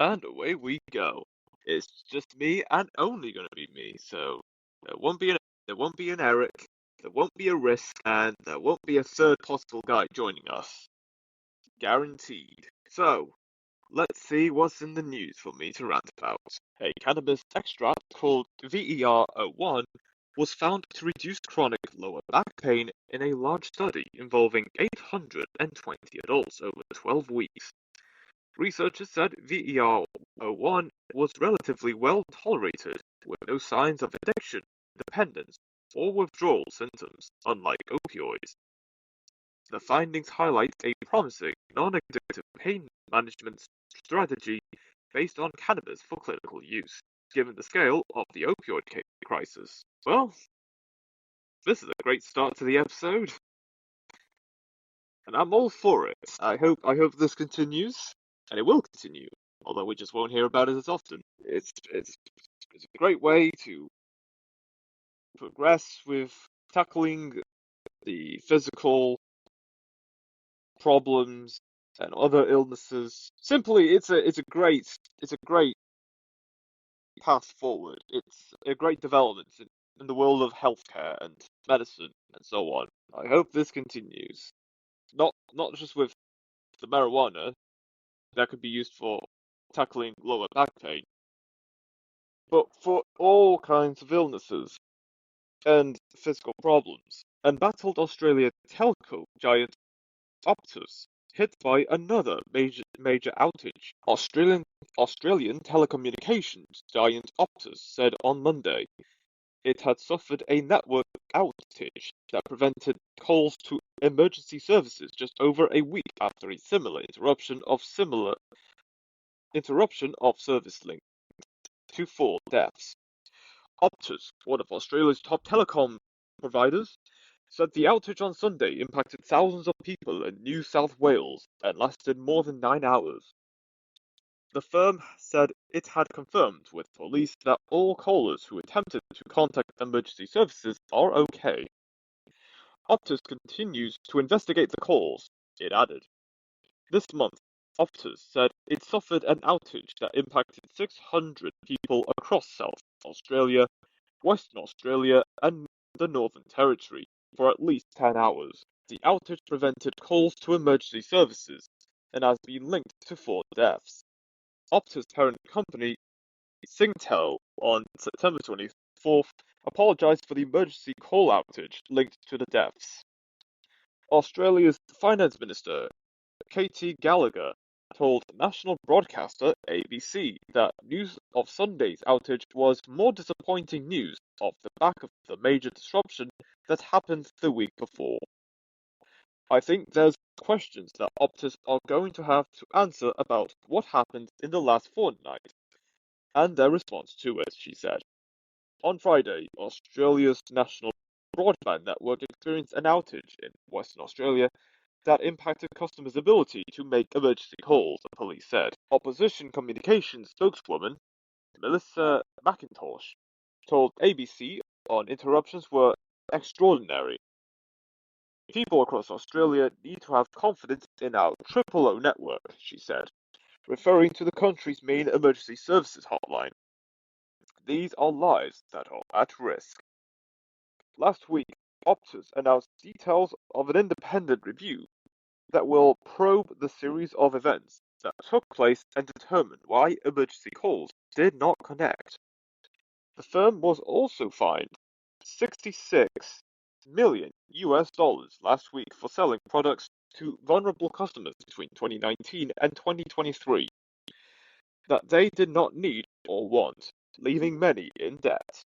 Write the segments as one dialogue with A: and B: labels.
A: And away we go. It's just me and only gonna be me, so there won't be an Eric, there won't be a Risk, and there won't be a third possible guy joining us. Guaranteed. So, let's see what's in the news for me to rant about. A cannabis extract called VER01 was found to reduce chronic lower back pain in a large study involving 820 adults over 12 weeks. Researchers said VER01 was relatively well tolerated, with no signs of addiction, dependence, or withdrawal symptoms, unlike opioids. The findings highlight a promising non-addictive pain management strategy based on cannabis for clinical use, given the scale of the opioid crisis. Well, this is a great start to the episode, and I'm all for it. I hope this continues, and it will continue, although we just won't hear about it as often. It's a great way to progress with tackling the physical problems and other illnesses. Simply, it's a great path forward. It's a great development in the world of healthcare and medicine and so on. I hope this continues. Not just with the marijuana that could be used for tackling lower back pain, but for all kinds of illnesses and physical problems. And battled Australia telco giant Optus hit by another major outage. Australian telecommunications giant Optus said on Monday it had suffered a network outage that prevented calls to emergency services just over a week after a similar interruption of service linked to 4 deaths. Optus, one of Australia's top telecom providers, said the outage on Sunday impacted thousands of people in New South Wales and lasted more than 9 hours. The firm said it had confirmed with police that all callers who attempted to contact emergency services are okay. Optus continues to investigate the calls, it added. This month, Optus said it suffered an outage that impacted 600 people across South Australia, Western Australia, and the Northern Territory for at least 10 hours. The outage prevented calls to emergency services and has been linked to 4 deaths. Optus' parent company, Singtel, on September 24th, apologized for the emergency call outage linked to the deaths. Australia's Finance Minister, Katie Gallagher, told national broadcaster ABC that news of Sunday's outage was more disappointing news off the back of the major disruption that happened the week before. I think there's questions that Optus are going to have to answer about what happened in the last fortnight and their response to it, she said. On Friday, Australia's national broadband network experienced an outage in Western Australia that impacted customers' ability to make emergency calls, the police said. Opposition communications spokeswoman Melissa McIntosh told ABC on interruptions were extraordinary. People across Australia need to have confidence in our Triple O network, she said, referring to the country's main emergency services hotline. These are lives that are at risk. Last week, Optus announced details of an independent review that will probe the series of events that took place and determine why emergency calls did not connect. The firm was also fined 66 million US dollars last week for selling products to vulnerable customers between 2019 and 2023 that they did not need or want, leaving many in debt.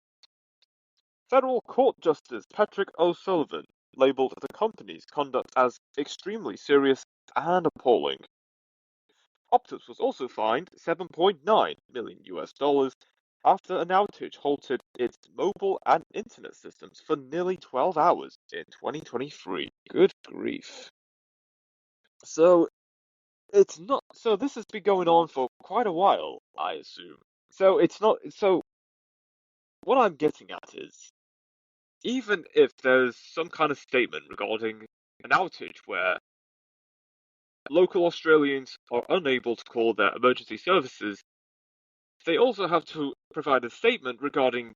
A: Federal Court Justice Patrick O'Sullivan labeled the company's conduct as extremely serious and appalling. Optus was also fined 7.9 million US dollars after an outage halted its mobile and internet systems for nearly 12 hours in 2023. Good grief. So it's not so this has been going on for quite a while, I assume. So it's not so what I'm getting at is even if there's some kind of statement regarding an outage where local Australians are unable to call their emergency services, they also have to provide a statement regarding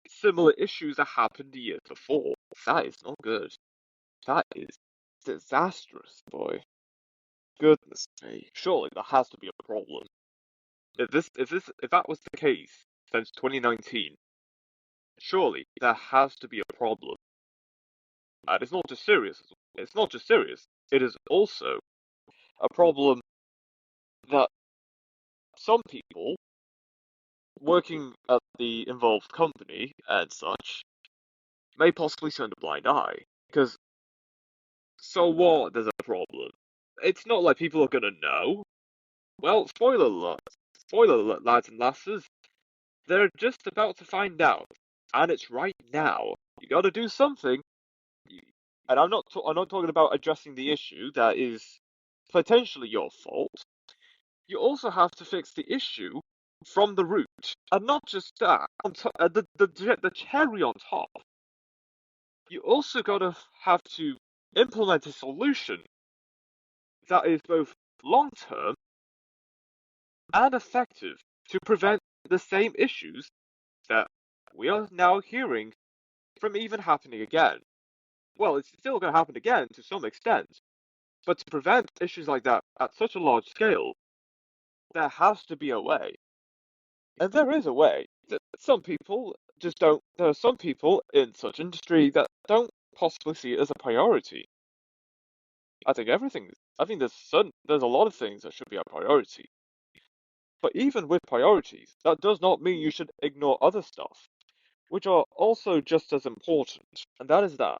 A: similar issues that happened the year before. That is not good. That is disastrous, boy. Goodness me. Surely there has to be a problem. If that was the case since 2019, surely there has to be a problem. And it's not just serious. It's not just serious. It is also a problem that some people working at the involved company and such may possibly turn a blind eye. Because so what? There's a problem. It's not like people are gonna know. Well, spoiler alert. Spoiler alert, lads and lasses. They're just about to find out, and it's right now. You got to do something. And I'm not talking about addressing the issue that is potentially your fault. You also have to fix the issue from the root, and not just that. The cherry on top. You also got to have to implement a solution that is both long term and effective to prevent the same issues that we are now hearing from even happening again. Well, it's still going to happen again to some extent, but to prevent issues like that at such a large scale, there has to be a way. And there is a way. Some people just don't. There are some people in such industry that don't possibly see it as a priority. I think there's a lot of things that should be a priority. But even with priorities, that does not mean you should ignore other stuff, which are also just as important, and that is that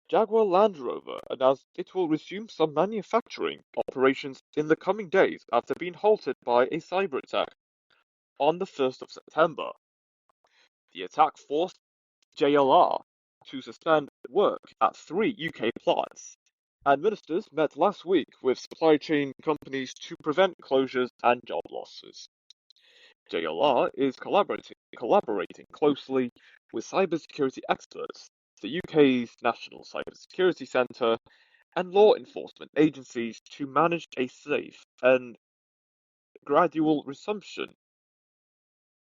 A: Jaguar Land Rover announced it will resume some manufacturing operations in the coming days after being halted by a cyber attack on the 1st of September. The attack forced JLR to suspend work at 3 UK plants, and ministers met last week with supply chain companies to prevent closures and job losses. JLR is collaborating closely with cybersecurity experts, the UK's National Cybersecurity Centre, and law enforcement agencies to manage a safe and gradual resumption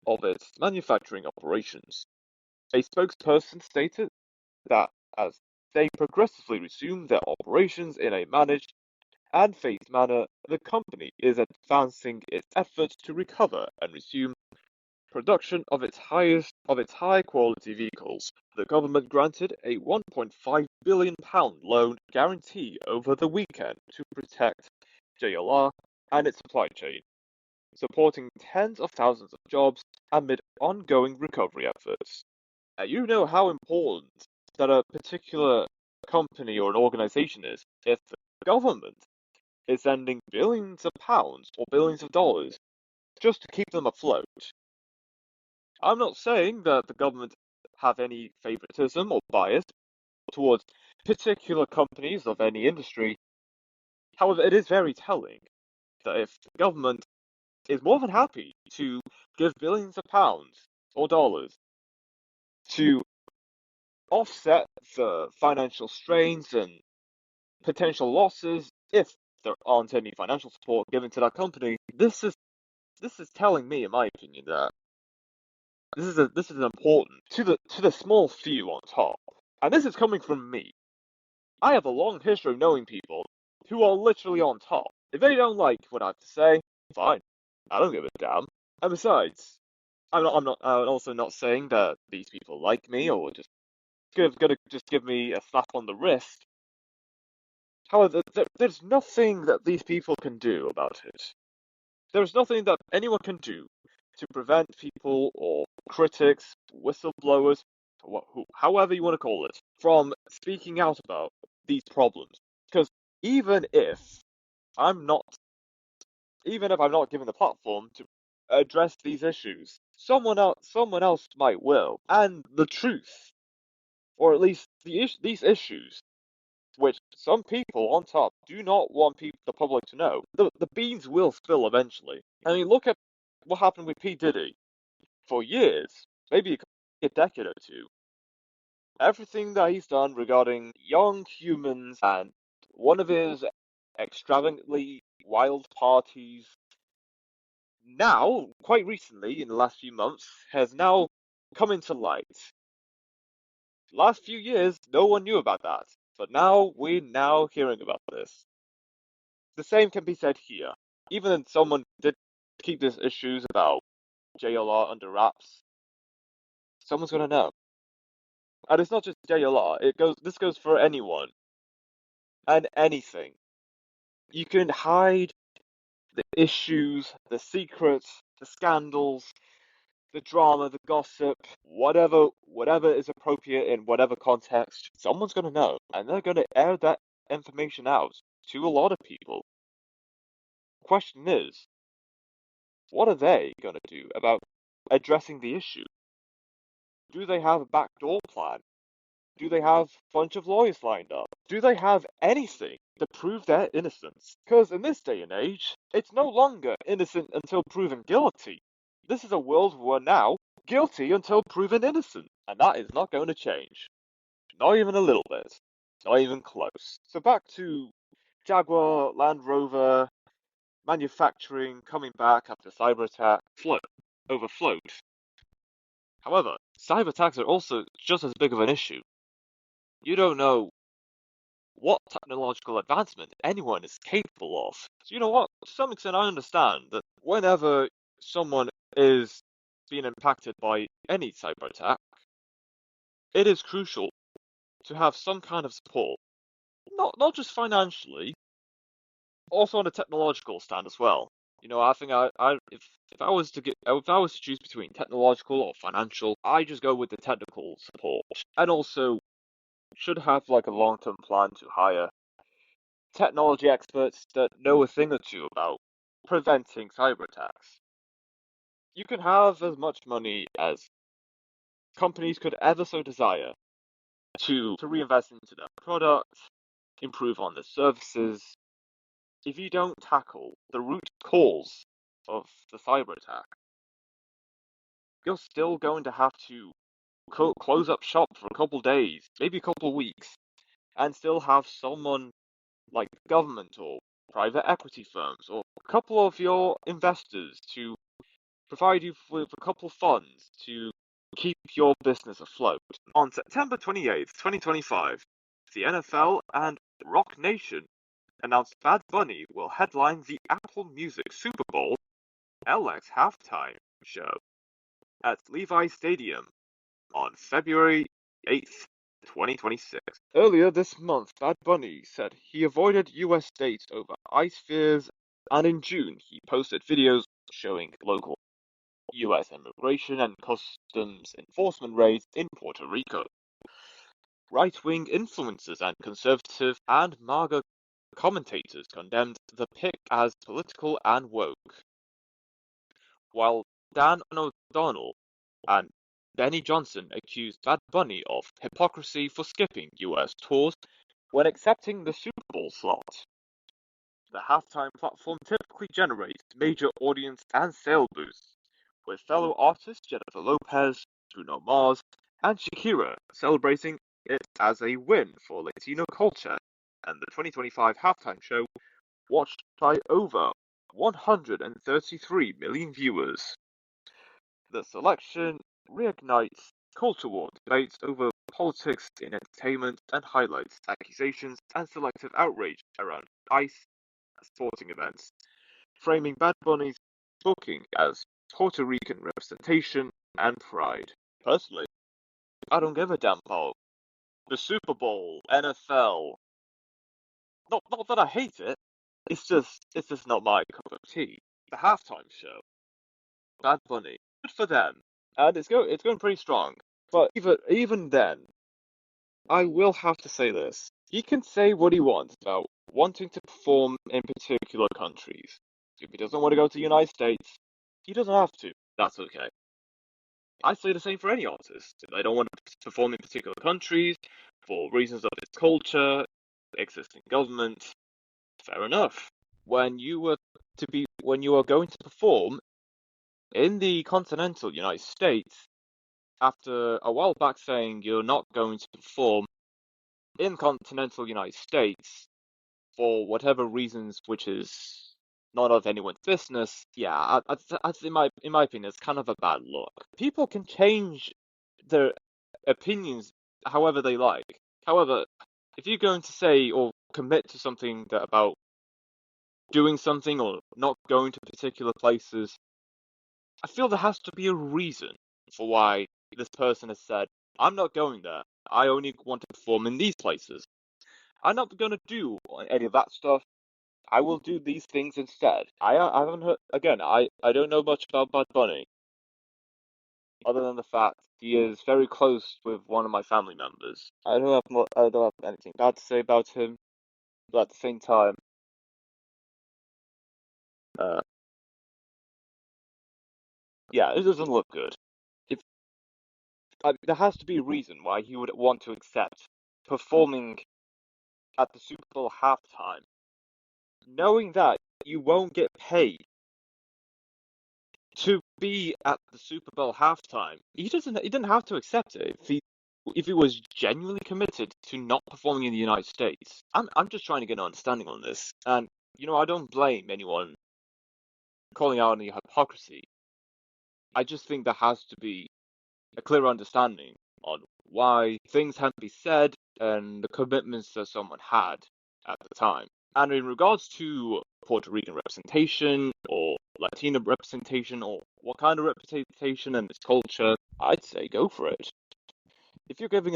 A: of its manufacturing operations. A spokesperson stated that as they progressively resume their operations in a managed and phased manner, the company is advancing its efforts to recover and resume production of its high quality vehicles. The government granted a £1.5 billion loan guarantee over the weekend to protect JLR and its supply chain, supporting tens of thousands of jobs amid ongoing recovery efforts. You know how important that a particular company or an organization is if the government is sending billions of pounds or billions of dollars just to keep them afloat. I'm not saying that the government have any favoritism or bias towards particular companies of any industry. However, it is very telling that if the government is more than happy to give billions of pounds or dollars to offset the financial strains and potential losses, if there aren't any financial support given to that company, this is telling me, in my opinion, that this is important to the small few on top. And this is coming from me. I have a long history of knowing people who are literally on top. If they don't like what I have to say, fine. I don't give a damn. And besides, I'm also not saying that these people like me or just gonna just give me a slap on the wrist. However, there's nothing that these people can do about it. There's nothing that anyone can do to prevent people or critics, whistleblowers, however you want to call it, from speaking out about these problems. Because even if I'm not, even if I'm not given the platform to address these issues, someone else might will. And the truth, or at least these issues, which some people on top do not want the public to know, the beans will spill eventually. I mean, look at what happened with P. Diddy. For years, maybe a decade or two, everything that he's done regarding young humans and one of his extravagantly wild parties. Now, quite recently, in the last few months, has now come into light. Last few years, no one knew about that, but now we're now hearing about this. The same can be said here. Even if someone did keep these issues about JLR under wraps, someone's gonna know. And it's not just JLR, this goes for anyone and anything. You can hide the issues, the secrets, the scandals, the drama, the gossip, whatever is appropriate in whatever context, someone's gonna know, and they're gonna air that information out to a lot of people. Question is, what are they gonna do about addressing the issue? Do they have a backdoor plan? Do they have a bunch of lawyers lined up? Do they have anything to prove their innocence? Because in this day and age, it's no longer innocent until proven guilty. This is a world where now, guilty until proven innocent. And that is not going to change. Not even a little bit. Not even close. So back to Jaguar, Land Rover, manufacturing coming back after cyber attack, overflowed. However, cyber attacks are also just as big of an issue. You don't know what technological advancement anyone is capable of. So you know what? To some extent, I understand that whenever someone is being impacted by any cyber attack, it is crucial to have some kind of support. Not just financially, also on a technological stand as well. You know, I think if I was to choose between technological or financial, I just go with the technical support, and also should have like a long-term plan to hire technology experts that know a thing or two about preventing cyber attacks. You can have as much money as companies could ever so desire to reinvest into their product, improve on their services. If you don't tackle the root cause of the cyber attack, you're still going to have to close up shop for a couple days, maybe a couple weeks, and still have someone like the government or private equity firms or a couple of your investors to provide you with a couple funds to keep your business afloat. On September 28th, 2025, the NFL and Rock Nation announced Bad Bunny will headline the Apple Music Superbowl LX halftime show at Levi Stadium on February 8th, 2026. Earlier this month, Bad Bunny said he avoided US states over ice fears, and in June he posted videos showing local US immigration and customs enforcement raids in Puerto Rico. Right-wing influencers and conservative and MAGA commentators condemned the pick as political and woke, while Dan O'Donnell and Benny Johnson accused Bad Bunny of hypocrisy for skipping US tours when accepting the Super Bowl slot. The halftime platform typically generates major audience and sale boosts, with fellow artists Jennifer Lopez, Bruno Mars, and Shakira celebrating it as a win for Latino culture, and the 2025 halftime show watched by over 133 million viewers. The selection reignites culture war debates over politics in entertainment and highlights accusations and selective outrage around ICE sporting events, framing Bad Bunny's booking as Puerto Rican representation and pride. Personally, I don't give a damn about the Super Bowl, NFL. Not that I hate it. It's just not my cup of tea. The halftime show, Bad Bunny, good for them, and it's going pretty strong. But even then, I will have to say this: he can say what he wants about wanting to perform in particular countries. If he doesn't want to go to the United States, he doesn't have to. That's okay. I say the same for any artist. If they don't want to perform in particular countries for reasons of its culture, existing government, fair enough. When you are going to perform in the continental United States, after a while back saying you're not going to perform in continental United States, for whatever reasons, which is none of anyone's business, yeah, in my opinion, it's kind of a bad look. People can change their opinions however they like. However, if you're going to say or commit to something about doing something or not going to particular places, I feel there has to be a reason for why this person has said, I'm not going there. I only want to perform in these places. I'm not going to do any of that stuff. I will do these things instead. I haven't heard, again, I don't know much about Bad Bunny, other than the fact he is very close with one of my family members. I don't have anything bad to say about him, but at the same time, uh, yeah, it doesn't look good. If there has to be a reason why he would want to accept performing at the Super Bowl halftime, knowing that you won't get paid to be at the Super Bowl halftime. He didn't have to accept it if he was genuinely committed to not performing in the United States. I'm just trying to get an understanding on this, and I don't blame anyone calling out any hypocrisy. I just think there has to be a clear understanding on why things had to be said and the commitments that someone had at the time. And in regards to Puerto Rican representation or Latino representation or what kind of representation in this culture, I'd say go for it. If you're given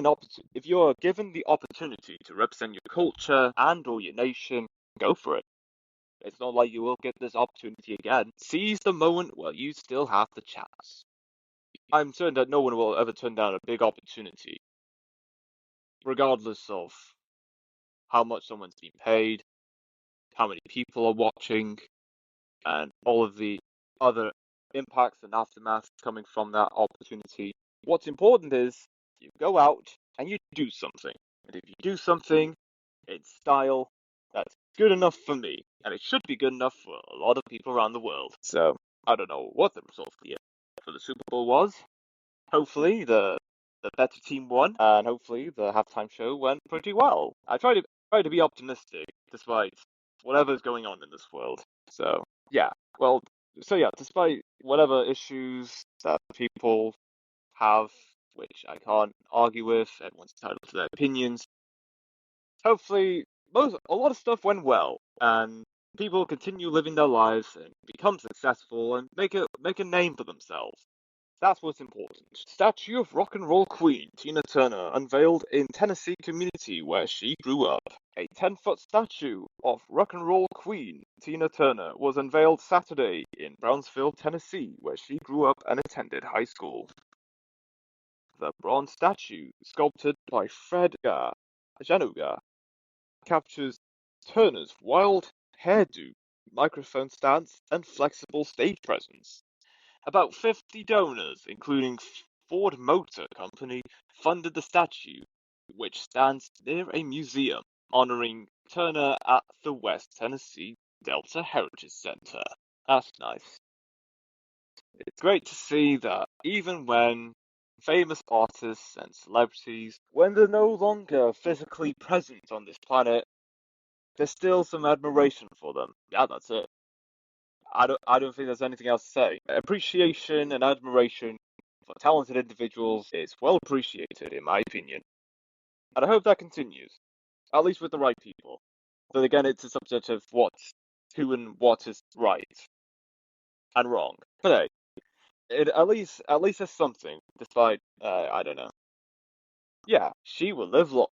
A: the opportunity to represent your culture and or your nation, go for it. It's not like you will get this opportunity again. Seize the moment while you still have the chance. I'm certain that no one will ever turn down a big opportunity, regardless of how much someone's being paid, how many people are watching, and all of the other impacts and aftermath coming from that opportunity. What's important is you go out and you do something. And if you do something in style, that's good enough for me. And it should be good enough for a lot of people around the world. So, I don't know what the result for the Super Bowl was. Hopefully the better team won, and hopefully the halftime show went pretty well. I try to be optimistic despite whatever's going on in this world. So yeah, well, despite whatever issues that people have, which I can't argue with, everyone's entitled to their opinions. Hopefully, a lot of stuff went well, and people continue living their lives and become successful and make a name for themselves. That's what's important. Statue of rock and roll queen Tina Turner unveiled in Tennessee community where she grew up. A 10-foot statue of rock and roll queen Tina Turner was unveiled Saturday in Brownsville, Tennessee, where she grew up and attended high school. The bronze statue, sculpted by Fred Januga, captures Turner's wild hairdo, microphone stance, and flexible stage presence. About 50 donors, including Ford Motor Company, funded the statue, which stands near a museum honoring Turner at the West Tennessee Delta Heritage Center. That's nice. It's great to see that even when famous artists and celebrities, when they're no longer physically present on this planet, there's still some admiration for them. Yeah, that's it. I don't think there's anything else to say. Appreciation and admiration for talented individuals is well appreciated, in my opinion. And I hope that continues, at least with the right people. But again, it's a subject of who and what is right and wrong. But hey, at least there's something, despite, I don't know. Yeah, she will live long.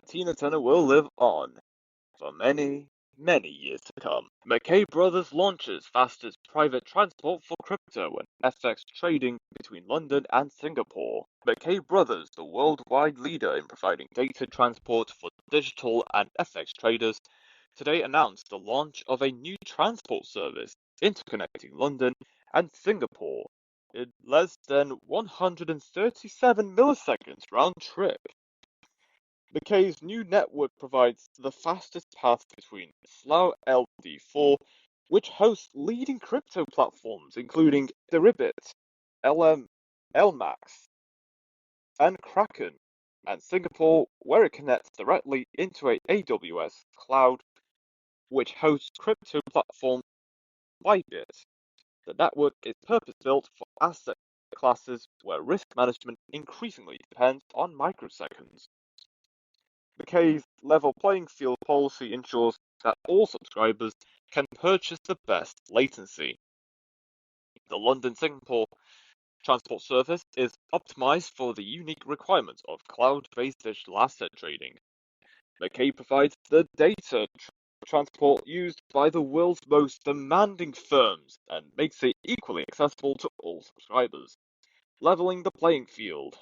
A: Tina Turner will live on for many, many years to come. McKay Brothers launches fastest private transport for crypto and FX trading between London and Singapore. McKay Brothers, the worldwide leader in providing data transport for digital and FX traders, today announced the launch of a new transport service interconnecting London and Singapore in less than 137 milliseconds round trip. McKay's new network provides the fastest path between Slough LD4, which hosts leading crypto platforms including Deribit, LMAX, and Kraken, and Singapore, where it connects directly into a AWS cloud which hosts crypto platform Bybit. The network is purpose-built for asset classes where risk management increasingly depends on microseconds. McKay's level playing field policy ensures that all subscribers can purchase the best latency. The London-Singapore transport service is optimized for the unique requirements of cloud-based digital asset trading. McKay provides the data transport used by the world's most demanding firms and makes it equally accessible to all subscribers, leveling the playing field.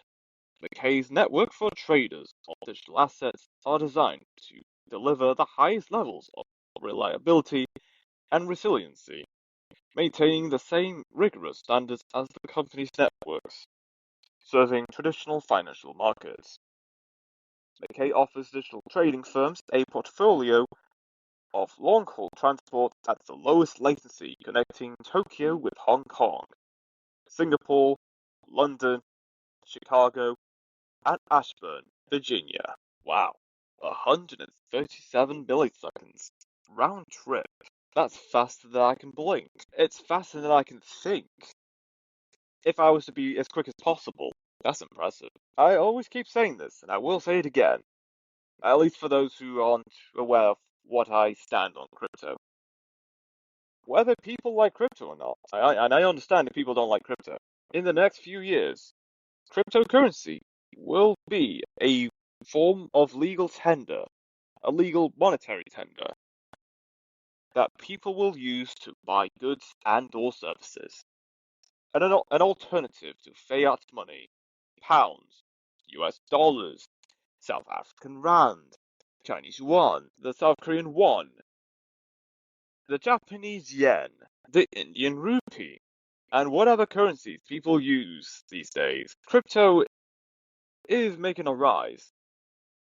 A: McKay's network for traders of digital assets are designed to deliver the highest levels of reliability and resiliency, maintaining the same rigorous standards as the company's networks, serving traditional financial markets. McKay offers digital trading firms a portfolio of long-haul transport at the lowest latency, connecting Tokyo with Hong Kong, Singapore, London, Chicago, and Ashburn, Virginia. Wow, 137 milliseconds round trip. That's faster than I can blink. It's faster than I can think. If I was to be as quick as possible, that's impressive. I always keep saying this, and I will say it again, at least for those who aren't aware of what I stand on crypto. Whether people like crypto or not, and I understand if people don't like crypto, in the next few years, cryptocurrency will be a form of legal tender, a legal monetary tender, that people will use to buy goods and or services. And an alternative to fiat money, pounds, US dollars, South African rand, Chinese yuan, the South Korean won, the Japanese yen, the Indian rupee, and what other currencies people use these days. Crypto is making a rise,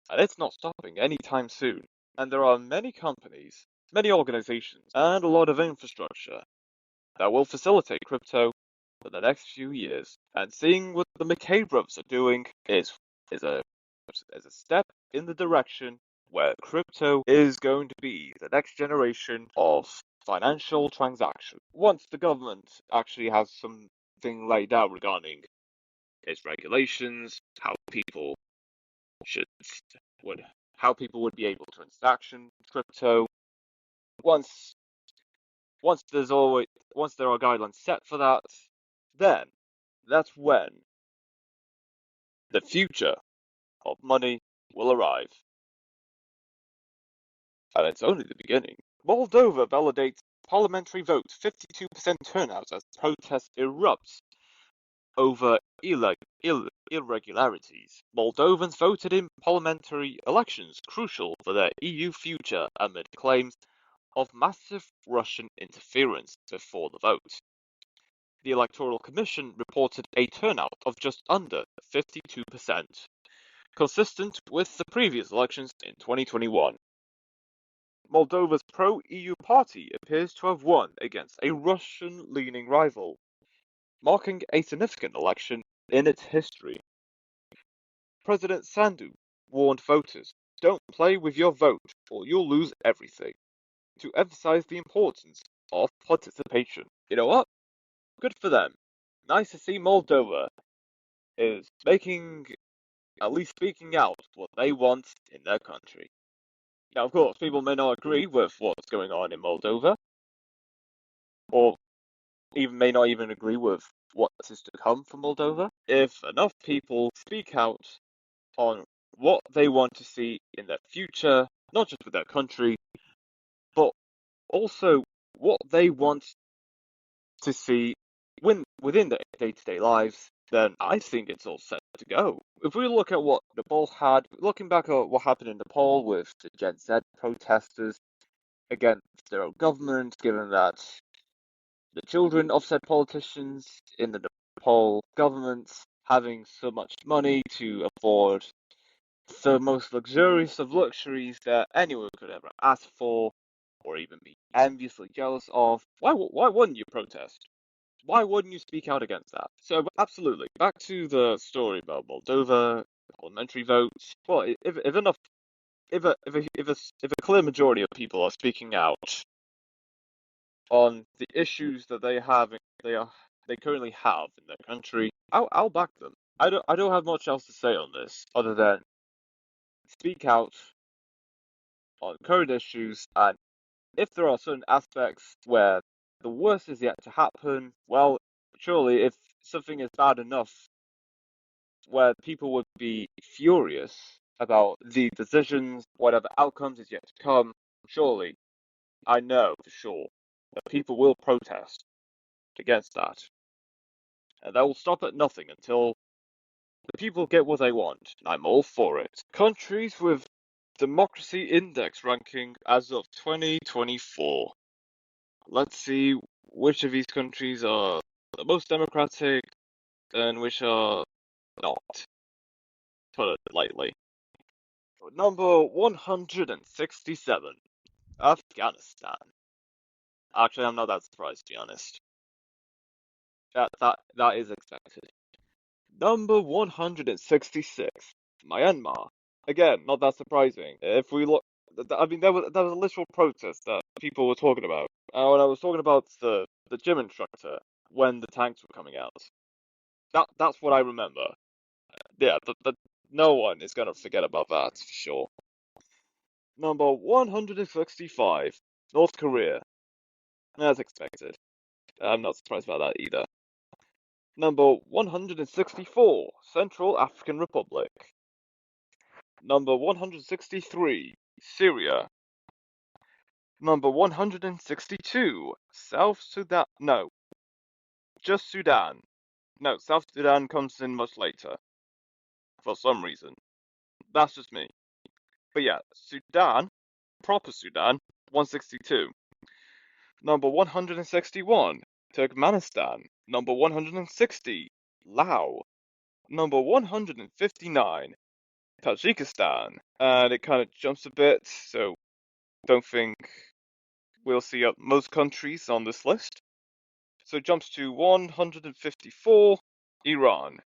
A: and it's not stopping anytime soon. And there are many companies, many organizations, and a lot of infrastructure that will facilitate crypto for the next few years. And seeing what the McKay brothers are doing is a step in the direction where crypto is going to be the next generation of financial transaction. Once the government actually has something laid out regarding its regulations, how people should would how people would be able to transaction crypto. Once once there are guidelines set for that, then that's when the future of money will arrive. And it's only the beginning. Moldova validates parliamentary vote 52% turnout as protest erupts over irregularities. Moldovans voted in parliamentary elections crucial for their EU future amid claims of massive Russian interference before the vote. The Electoral Commission reported a turnout of just under 52%, consistent with the previous elections in 2021. Moldova's pro-EU party appears to have won against a Russian-leaning rival, marking a significant election in its history. President Sandu warned voters, "Don't play with your vote or you'll lose everything," to emphasize the importance of participation. You know what? Good for them. Nice to see Moldova is at least speaking out what they want in their country. Now, of course, people may not agree with what's going on in Moldova, or even may not even agree with what is to come from Moldova. If enough people speak out on what they want to see in their future, not just with their country, but also what they want to see within their day-to-day lives, then I think it's all set to go. If we look at what Nepal had, looking back at what happened in Nepal with the Gen Z protesters against their own government, given that the children of said politicians in the Nepal government having so much money to afford the most luxurious of luxuries that anyone could ever ask for, or even be enviously jealous of, why wouldn't you protest? Why wouldn't you speak out against that? So, absolutely, back to the story about Moldova, parliamentary votes. Well, if enough if a clear majority of people are speaking out on the issues that they currently have in their country, I'll back them. I don't have much else to say on this other than speak out on current issues, and if there are certain aspects where the worst is yet to happen, well, surely if something is bad enough where people would be furious about the decisions, whatever outcomes is yet to come, surely I know for sure that people will protest against that. And they will stop at nothing until the people get what they want. And I'm all for it. Countries with democracy index ranking as of 2024. Let's see which of these countries are the most democratic and which are not, put it lightly. Number 167, Afghanistan. Actually, I'm not that surprised, to be honest. That is expected. Number 166, Myanmar. Again, not that surprising. If we look, I mean, there was a literal protest that people were talking about. When I was talking about the gym instructor when the tanks were coming out. That's what I remember. Yeah, no one is gonna forget about that for sure. Number 165, North Korea. As expected. I'm not surprised about that either. Number 164, Central African Republic. Number 163, Syria. Number 162, South Sudan. No, just Sudan. No, South Sudan comes in much later. For some reason. That's just me. But yeah, Sudan, proper Sudan, 162. Number 161, Turkmenistan. Number 160, Laos. Number 159, Tajikistan. And it kind of jumps a bit, so don't think we'll see most countries on this list. So it jumps to 154, Iran.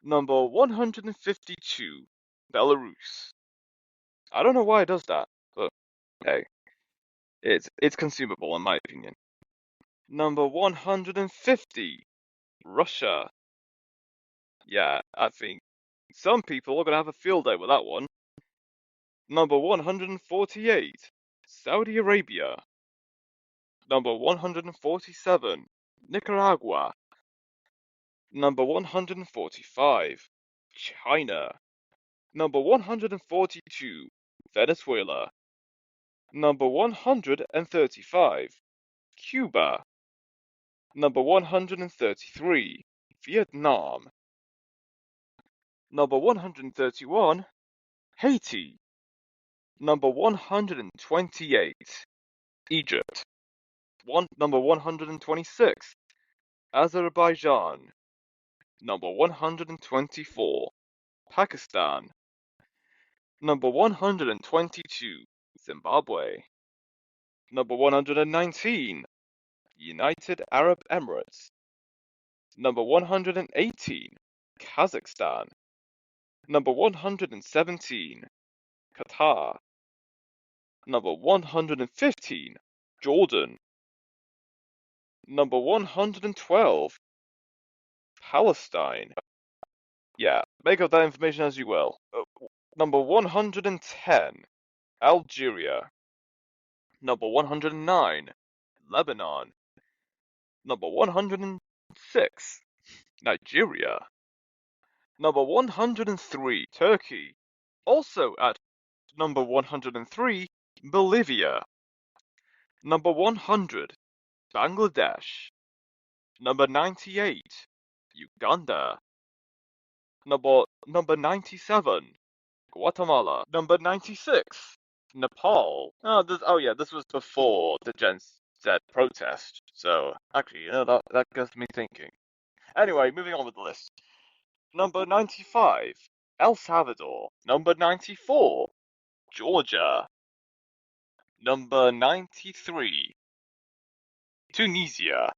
A: Number 152, Belarus. I don't know why it does that, but hey, it's consumable in my opinion. Number 150, Russia. Yeah, I think some people are gonna have a field day with that one. Number 148, Saudi Arabia. Number 147, Nicaragua. Number 145, China. Number 142, Venezuela. Number 135, Cuba. Number 133, Vietnam. Number 131, Haiti. Number 128, Egypt. Number 126, Azerbaijan. Number 124, Pakistan. Number 122, Zimbabwe. Number 119, United Arab Emirates. Number 118, Kazakhstan. Number 117, Qatar. Number 115, Jordan. Number 112, Palestine. Yeah, make of that information as you will. Number 110, Algeria. Number 109, Lebanon. Number 106, Nigeria. Number 103, Turkey. Also at number 103, Bolivia. Number 100, Bangladesh. Number 98, Uganda. Number 97, Guatemala. Number 96, Nepal. Oh yeah, this was before the Gen Z protest. So actually, that gets me thinking. Anyway, moving on with the list. Number 95, El Salvador. Number 94, Georgia. Number 93, Tunisia.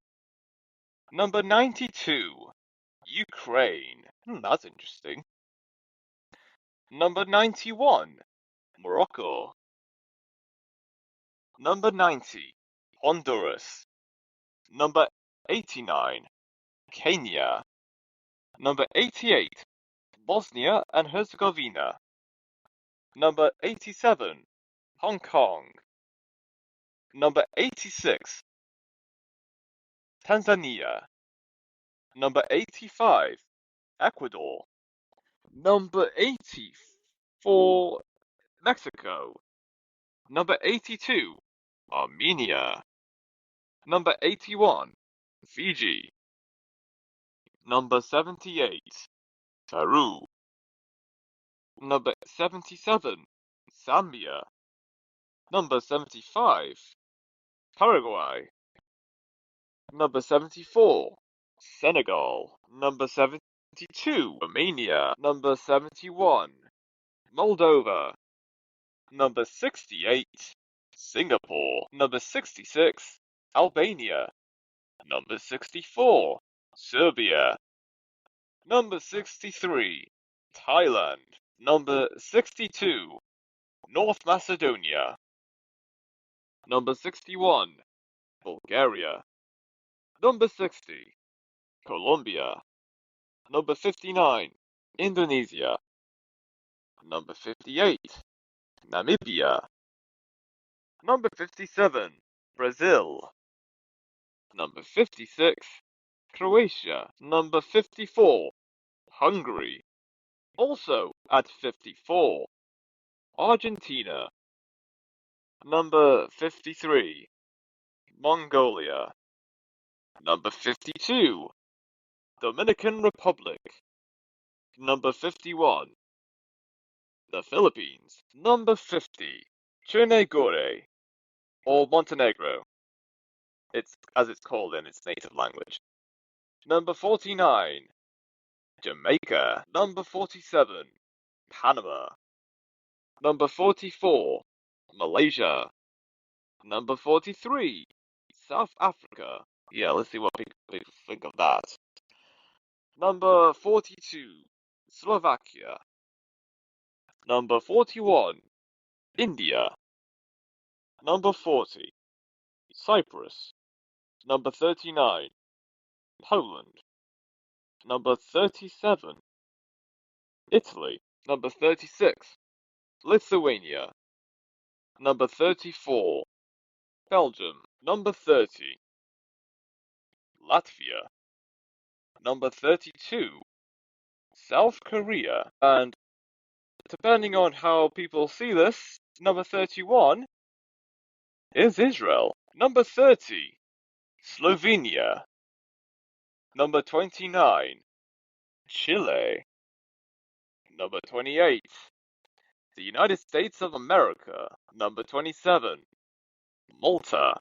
A: Number 92, Ukraine. That's interesting. Number 91, Morocco. Number 90, Honduras. Number 89, Kenya. Number 88, Bosnia and Herzegovina. Number 87, Hong Kong. Number 86, Tanzania. Number 85, Ecuador. Number 84, Mexico. Number 82, Armenia. Number 81, Fiji. Number 78, Peru. Number 77, Zambia. Number 75, Paraguay. Number 74, Senegal. Number 72, Romania. Number 71, Moldova. Number 68, Singapore. Number 66, Albania. Number 64, Serbia. Number 63, Thailand. Number 62, North Macedonia. Number 61, Bulgaria. Number 60, Colombia. Number 59, Indonesia. Number 58, Namibia. Number 57, Brazil. Number 56, Croatia. Number 54, Hungary. Also at 54, Argentina. Number 53, Mongolia. Number 52, Dominican Republic. Number 51, the Philippines. Number 50, Chernigore, or Montenegro. It's as it's called in its native language. Number 49, Jamaica. Number 47, Panama. Number 44, Malaysia. Number 43, South Africa. Yeah, let's see what people think of that. Number 42, Slovakia. Number 41, India. Number 40, Cyprus. Number 39, Poland. Number 37, Italy. Number 36, Lithuania. Number 34, Belgium. Number 30, Latvia. Number 32, South Korea. And depending on how people see this, number 31 is Israel. Number 30, Slovenia. Number 29, Chile. Number 28, the United States of America. Number 27, Malta.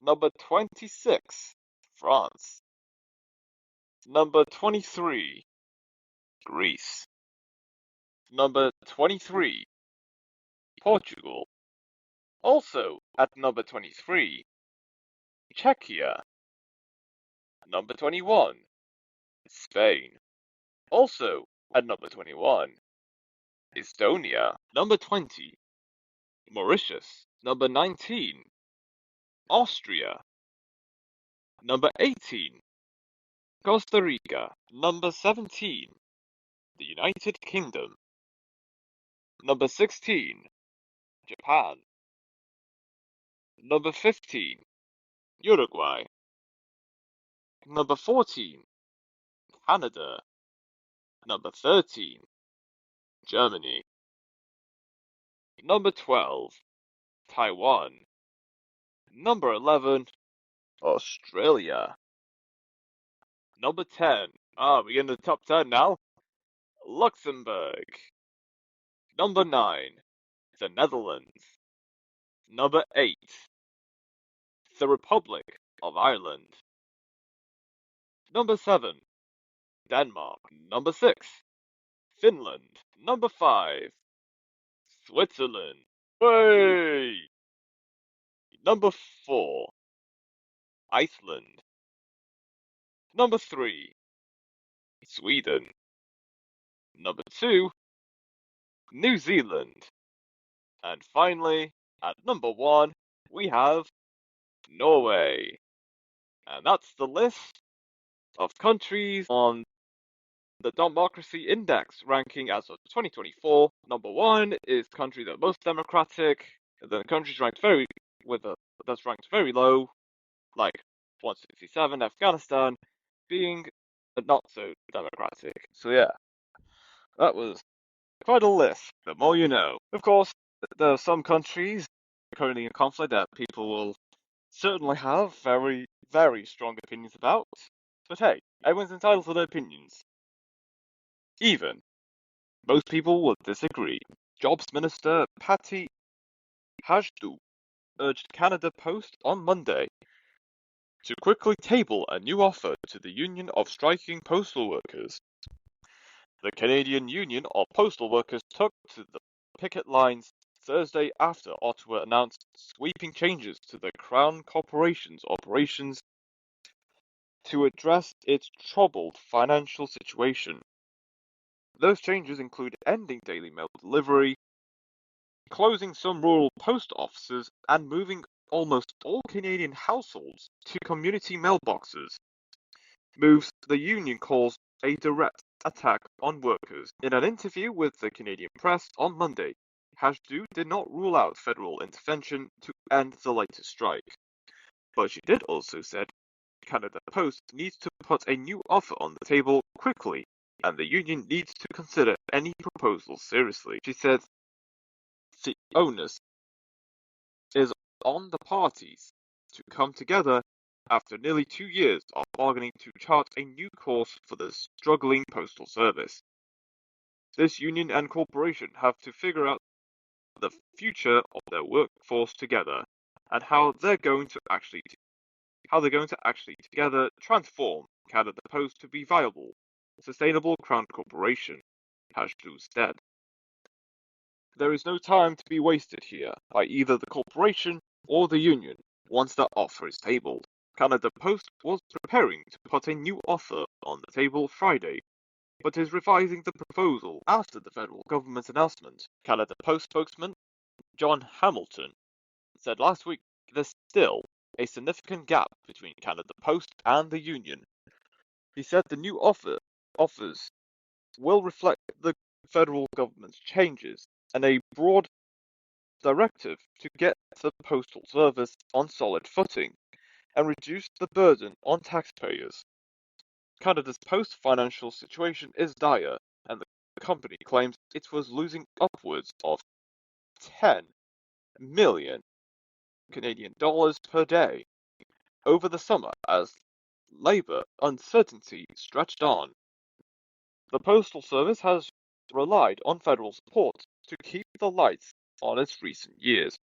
A: Number 26, France. Number 23, Greece. Number 23, Portugal. Also at number 23, Czechia. Number 21, Spain. Also at number 21, Estonia. Number 20, Mauritius. Number 19, Austria. Number 18, Costa Rica. Number 17, the United Kingdom. Number 16, Japan. Number 15, Uruguay. Number 14, Canada. Number 13, Germany. Number 12, Taiwan. Number 11, Australia. Number 10, we're in the top 10 now, Luxembourg. Number 9, the Netherlands. Number 8, the Republic of Ireland. Number 7, Denmark. Number 6, Finland. Number 5, Switzerland. Hey! Number 4, Iceland. Number 3, Sweden. Number 2, New Zealand. And finally, at number 1, we have Norway. And that's the list of countries on the Democracy Index ranking as of 2024. Number 1 is country that's most democratic. The countries ranked that's ranked very low, like 167, Afghanistan, being not so democratic. So yeah, that was quite a list. The more you know. Of course, there are some countries currently in conflict that people will certainly have very, very strong opinions about. But hey, everyone's entitled to their opinions. Even most people will disagree. Jobs Minister Patty Hajdu urged Canada Post on Monday to quickly table a new offer to the Union of Striking Postal Workers. The Canadian Union of Postal Workers took to the picket lines Thursday after Ottawa announced sweeping changes to the Crown Corporation's operations to address its troubled financial situation. Those changes include ending daily mail delivery, closing some rural post offices, and moving almost all Canadian households to community mailboxes. Moves the union calls a direct attack on workers. In an interview with the Canadian press on Monday, Hajdu did not rule out federal intervention to end the latest strike. But she did also said Canada Post needs to put a new offer on the table quickly, and the union needs to consider any proposals seriously. She said the onus is on the parties to come together after nearly 2 years of bargaining to chart a new course for the struggling postal service. This union and corporation have to figure out the future of their workforce together and how they're going to actually together transform Canada Post to be viable, sustainable Crown Corporation, Hajdu said. There is no time to be wasted here by either the corporation or the union once that offer is tabled. Canada Post was preparing to put a new offer on the table Friday, but is revising the proposal after the federal government's announcement. Canada Post spokesman John Hamilton said last week there's still a significant gap between Canada Post and the union. He said the new offers will reflect the federal government's changes and a broad directive to get the postal service on solid footing and reduce the burden on taxpayers. Canada's post financial situation is dire, and the company claims it was losing upwards of 10 million Canadian dollars per day over the summer as labor uncertainty stretched on. The Postal Service has relied on federal support to keep the lights on in recent years.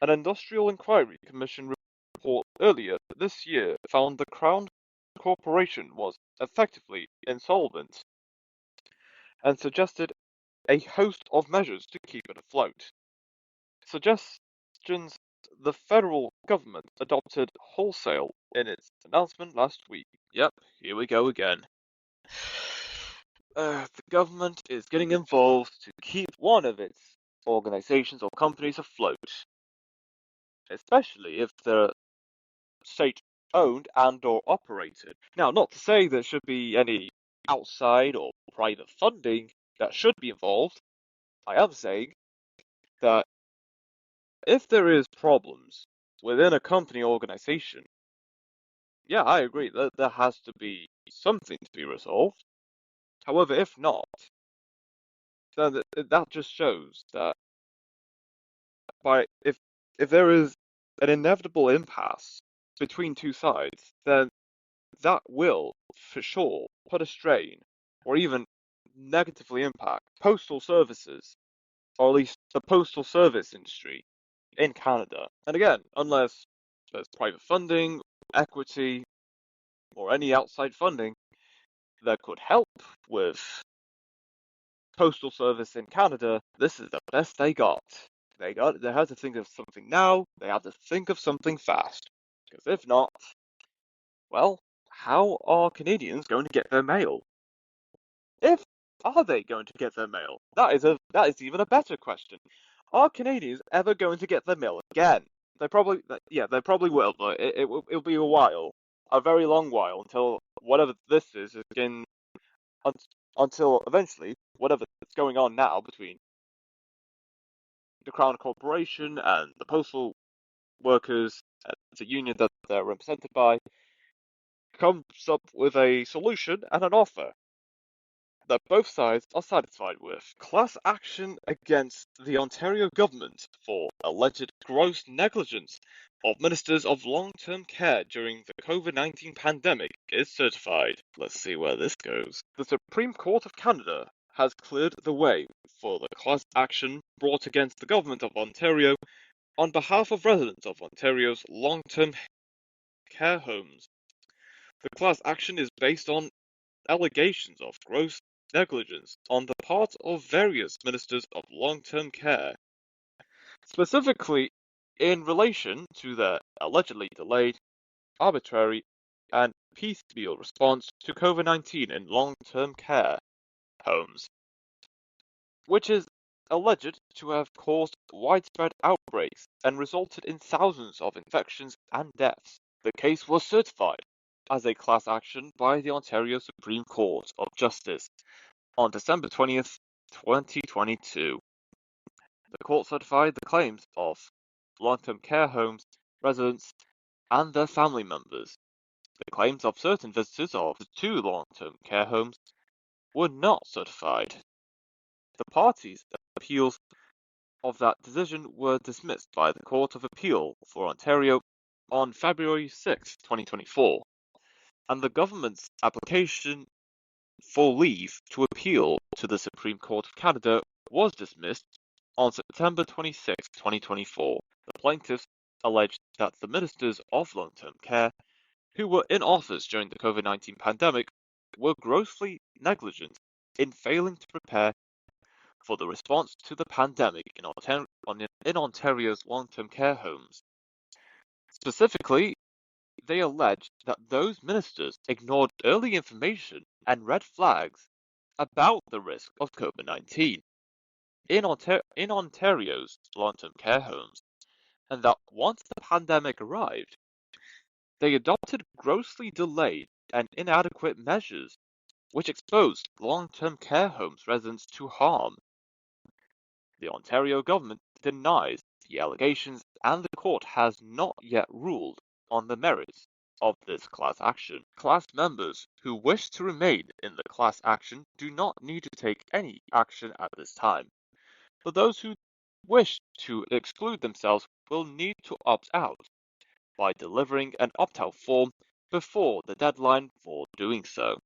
A: An Industrial Inquiry Commission report earlier this year found the Crown Corporation was effectively insolvent and suggested a host of measures to keep it afloat. Suggestions the federal government adopted wholesale in its announcement last week. Yep, here we go again. The government is getting involved to keep one of its organizations or companies afloat, especially if they're state-owned and/or operated. Now, not to say there should be any outside or private funding that should be involved. I am saying that if there is problems within a company or organization, yeah, I agree that there has to be something to be resolved. However, if not, then that just shows that if there is an inevitable impasse between two sides, then that will, for sure, put a strain or even negatively impact postal services, or at least the postal service industry in Canada. And again, unless there's private funding, equity, or any outside funding that could help with postal service in Canada, this is the best they got. They have to think of something now, they have to think of something fast. Because if not, well, how are Canadians going to get their mail? If Are they going to get their mail? That is even a better question. Are Canadians ever going to get their mail again? They probably will, but it'll be a while, a very long while until whatever this is again, un, until eventually whatever is going on now between the Crown Corporation and the postal workers, the union that they're represented by, comes up with a solution and an offer that both sides are satisfied with. Class action against the Ontario government for alleged gross negligence of ministers of long-term care during the COVID-19 pandemic is certified. Let's see where this goes. The Supreme Court of Canada has cleared the way for the class action brought against the government of Ontario on behalf of residents of Ontario's long-term care homes. The class action is based on allegations of gross negligence on the part of various ministers of long-term care, specifically in relation to their allegedly delayed, arbitrary, and piecemeal response to COVID-19 in long-term care homes, which is alleged to have caused widespread outbreaks and resulted in thousands of infections and deaths. The case was certified as a class action by the Ontario Supreme Court of Justice on December 20th, 2022. The court certified the claims of long-term care homes residents and their family members. The claims of certain visitors of the two long-term care homes were not certified. The parties' appeals of that decision were dismissed by the Court of Appeal for Ontario on February 6, 2024, and the government's application for leave to appeal to the Supreme Court of Canada was dismissed on September 26, 2024. The plaintiffs alleged that the ministers of long-term care who were in office during the COVID-19 pandemic were grossly negligent in failing to prepare for the response to the pandemic in Ontario's long-term care homes. Specifically, they alleged that those ministers ignored early information and red flags about the risk of COVID-19 in Ontario's long-term care homes, and that once the pandemic arrived, they adopted grossly delayed and inadequate measures which exposed long-term care homes residents to harm. The Ontario government denies the allegations, and the court has not yet ruled on the merits of this class action. Class members who wish to remain in the class action do not need to take any action at this time, but those who wish to exclude themselves will need to opt out by delivering an opt-out form before the deadline for doing so.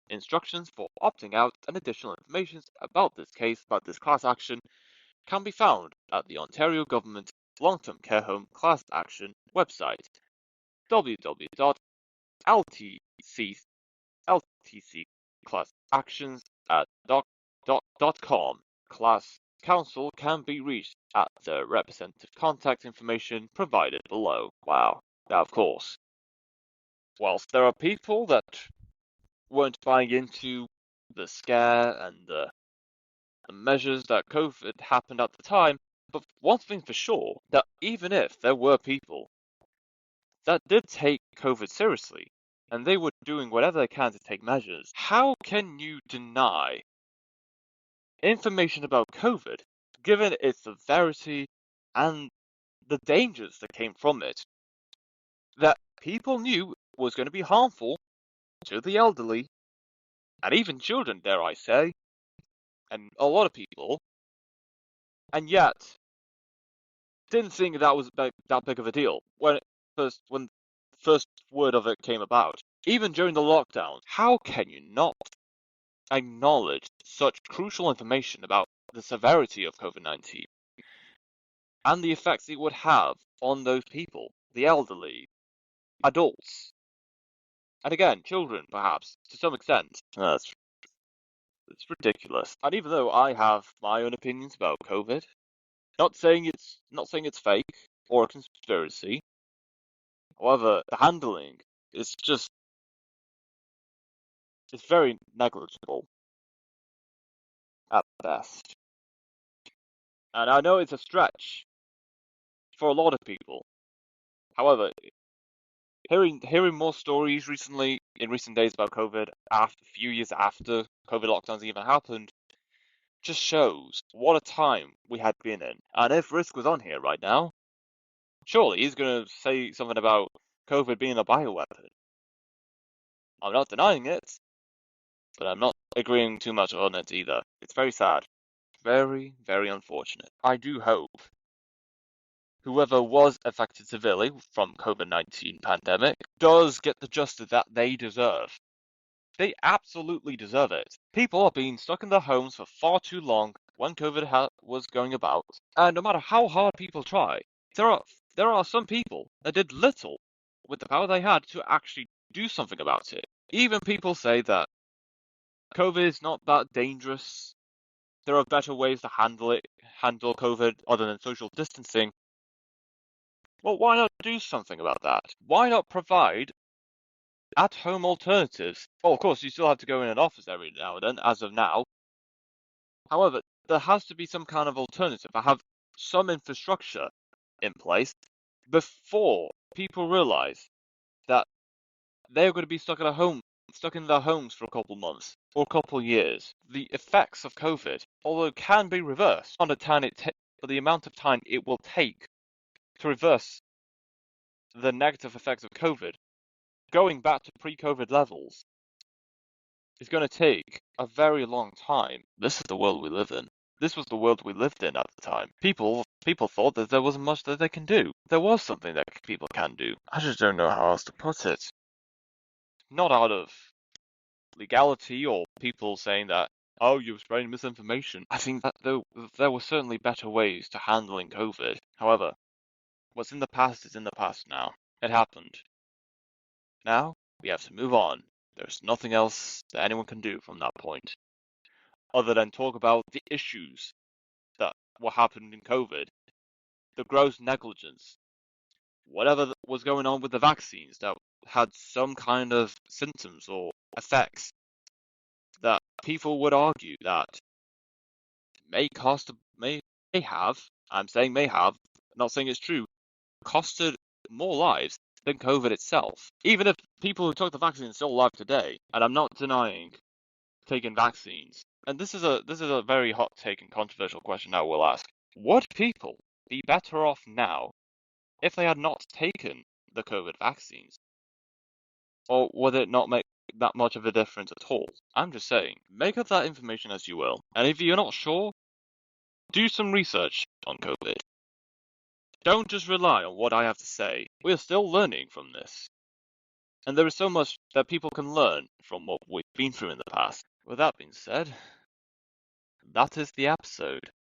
A: Instructions for opting out and additional information about this class action, can be found at the Ontario Government Long-Term Care Home Class Action website, www.ltcclassactions.com. Class Counsel can be reached at the representative contact information provided below. Wow. Now, of course, whilst there are people that weren't buying into the scare and the measures that COVID happened at the time, but one thing for sure, that even if there were people that did take COVID seriously, and they were doing whatever they can to take measures, how can you deny information about COVID, given its severity and the dangers that came from it, that people knew was going to be harmful to the elderly, and even children, dare I say, and a lot of people, and yet didn't think that was that big of a deal when first word of it came about. Even during the lockdown, how can you not acknowledge such crucial information about the severity of COVID-19 and the effects it would have on those people, the elderly, adults, and again, children, perhaps, to some extent? It's ridiculous. And even though I have my own opinions about COVID, not saying it's fake or a conspiracy. However, the handling is just it's very negligible. at best. And I know it's a stretch for a lot of people. However, hearing more stories in recent days about COVID, a few years after COVID lockdowns even happened, just shows what a time we had been in. And if Risk was on here right now, surely he's going to say something about COVID being a bioweapon. I'm not denying it, but I'm not agreeing too much on it either. It's very sad. Very, very unfortunate. I do hope whoever was affected severely from COVID-19 pandemic does get the justice that they deserve. They absolutely deserve it. People are being stuck in their homes for far too long when COVID was going about, and no matter how hard people try, there are some people that did little with the power they had to actually do something about it. Even people say that COVID is not that dangerous. There are better ways to handle COVID other than social distancing. Well, why not do something about that? Why not provide at-home alternatives? Well, of course, you still have to go in an office every now and then, as of now. However, there has to be some kind of alternative. I have some infrastructure in place before people realize that they're going to be stuck in their homes for a couple months or a couple years. The effects of COVID, although can be reversed, on for the amount of time it will take to reverse the negative effects of COVID, going back to pre-COVID levels, is going to take a very long time. This is the world we live in. This was the world we lived in at the time. People thought that there wasn't much that they can do. There was something that people can do. I just don't know how else to put it. Not out of legality or people saying that, oh, you're spreading misinformation. I think that there were certainly better ways to handling COVID. However, what's in the past is in the past now. It happened. Now, we have to move on. There's nothing else that anyone can do from that point, other than talk about the issues that what happened in COVID, the gross negligence, whatever was going on with the vaccines that had some kind of symptoms or effects that people would argue that may have, I'm saying may have, not saying it's true, costed more lives than COVID itself. Even if people who took the vaccine are still alive today, and I'm not denying taking vaccines, and this is a very hot take and controversial question I will ask. Would people be better off now if they had not taken the COVID vaccines? Or would it not make that much of a difference at all? I'm just saying, make of that information as you will. And if you're not sure, do some research on COVID. Don't just rely on what I have to say. We're still learning from this. And there is so much that people can learn from what we've been through in the past. With that being said, that is the episode.